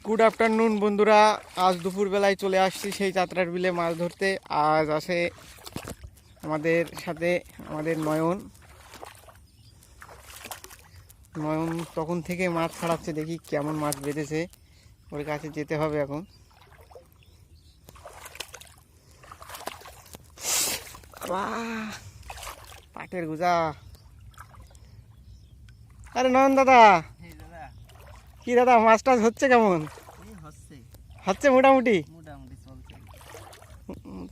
Good afternoon বন্ধুরা, আজ দুপুরবেলায় চলে আসছি সেই যাত্রার বিলে মাছ ধরতে। আজ আসে আমাদের সাথে আমাদের নয়ন নয়ন তখন থেকে মাছ ছাড়াচ্ছে, দেখি কেমন মাছ বেঁধেছে। ওর কাছে যেতে হবে এখন। পাটের গুজা। আরে নয়ন দাদা, কি দাদা মাছ টাছ হচ্ছে কেমন? হচ্ছে মোটামুটি।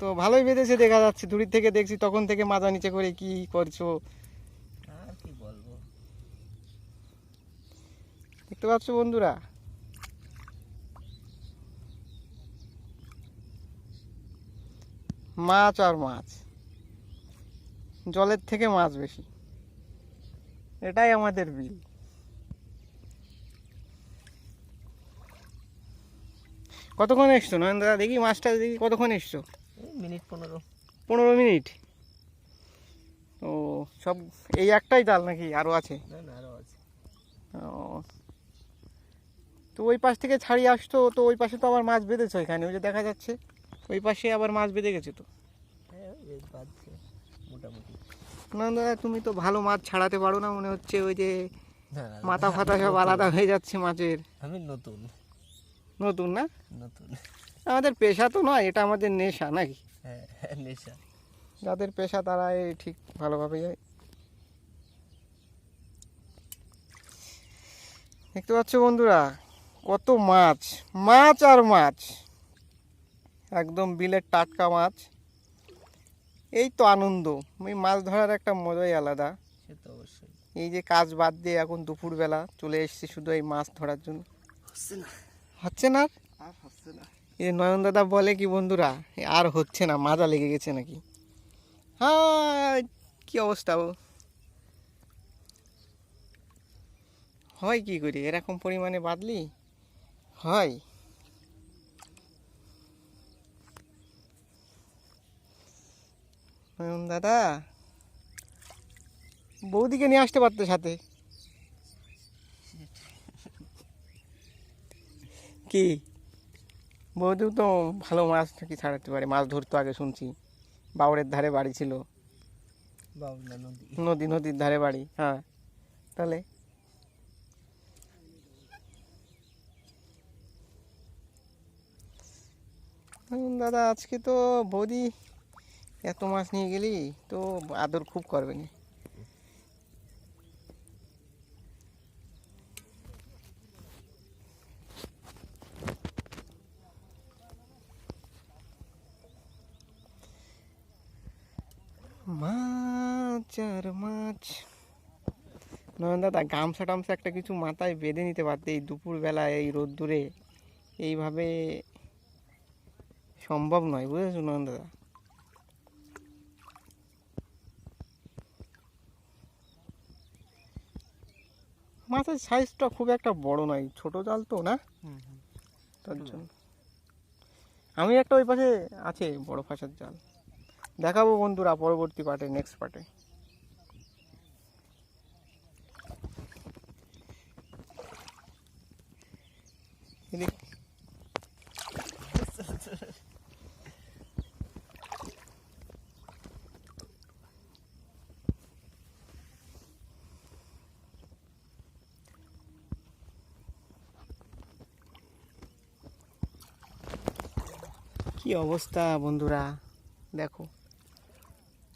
তো ভালোই বেঁধেছে দেখা যাচ্ছে, দূরের থেকে দেখছি তখন থেকে মাজা নিচে করে কি করছো। আর কি বলবো, দেখতে পাচ্ছ বন্ধুরা, মাছ আর মাছ, জলের থেকে মাছ বেশি, এটাই আমাদের বিল। কতক্ষণ এসছো নয়ন দাদা? দেখি মাছটা দেখি কতক্ষণ এসছো। মিনিট 15। 15 মিনিট। ও, সব এই একটাই জাল নাকি আরো আছে? না না, আরো আছে। ও, তো ওই পাশ থেকে ছাড়িয়ে আসতো, তো ওই পাশে তো আবার মাছ বেঁধেছে ওইখানে, ওই যে দেখা যাচ্ছে ওই পাশে আবার মাছ বেঁধে গেছে তো। হ্যাঁ, বেশ বাজছে মোটামুটি। নয়ন দাদা, তুমি তো ভালো মাছ ছাড়াতে পারো না মনে হচ্ছে, ওই যে না না, মাথা ফাতা সব আলাদা হয়ে যাচ্ছে মাছের। আমি নতুন নতুন না? নতুন। আমাদের পেশা তো নয়, এটা আমাদের নেশা নাকি? হ্যাঁ, নেশা। যাদের পেশা তারা এই ঠিক ভালোভাবে যায়। দেখতে পাচ্ছ বন্ধুরা, কত মাছ, মাছ আর মাছ, একদম বিলের টাটকা মাছ। এই তো আনন্দ, এই মাছ ধরার একটা মজাই আলাদা। সে তো অবশ্যই। এই যে কাজ বাদ দিয়ে এখন দুপুরবেলা চলে এসেছি শুধু এই মাছ ধরার জন্য। হচ্ছে না, হচ্ছে না? আর হচ্ছে না। এই নয়ন দাদা বলে কি বন্ধুরা, আর হচ্ছে না, মাজা লেগে গেছে নাকি? হ্যাঁ, কি অবস্থা ও? হয় কি করি, এরকম পরিমাণে বাদলি হয়? নয়ন দাদা, বৌদিকে নিয়ে আসতে পারতো সাথে। কি, বৌদিও তো ভালো মাছ নাকি ছাড়াতে পারে, মাছ ধরতো আগে শুনছি, বাউরের ধারে বাড়ি ছিল। বাবলা নদী। নদীর ধারে বাড়ি, হ্যাঁ। তাহলে দাদা, আজকে তো বৌদি এত মাছ নিয়ে গেলি তো আদর খুব করবে না? মাছ আর মাছ। নয়ন দাদা, গামছা টামছা একটা কিছু মাথায় বেঁধে নিতে পারতে, এই দুপুরবেলা এই রোদ্দুরে এইভাবে সম্ভব নয়, বুঝেছো নয়ন দাদা? মাছের সাইজটা খুব একটা বড় নয়, ছোট জাল তো না, তার জন্য। আমি একটা ওই পাশে আছে বড় ফাঁসার জাল, দেখাবো বন্ধুরা পরবর্তী পার্টে, নেক্সট পার্টে। কি অবস্থা বন্ধুরা, দেখো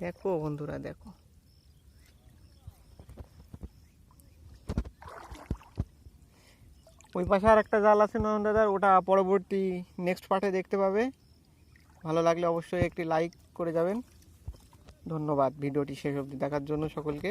দেখো বন্ধুরা দেখো। ওই পাশে আর একটা জাল আছে নয়ন দাদার, ওটা পরবর্তী নেক্সট পার্টে দেখতে পাবে। ভালো লাগলে অবশ্যই একটি লাইক করে যাবেন। ধন্যবাদ ভিডিওটি শেষ অবধি দেখার জন্য সকলকে।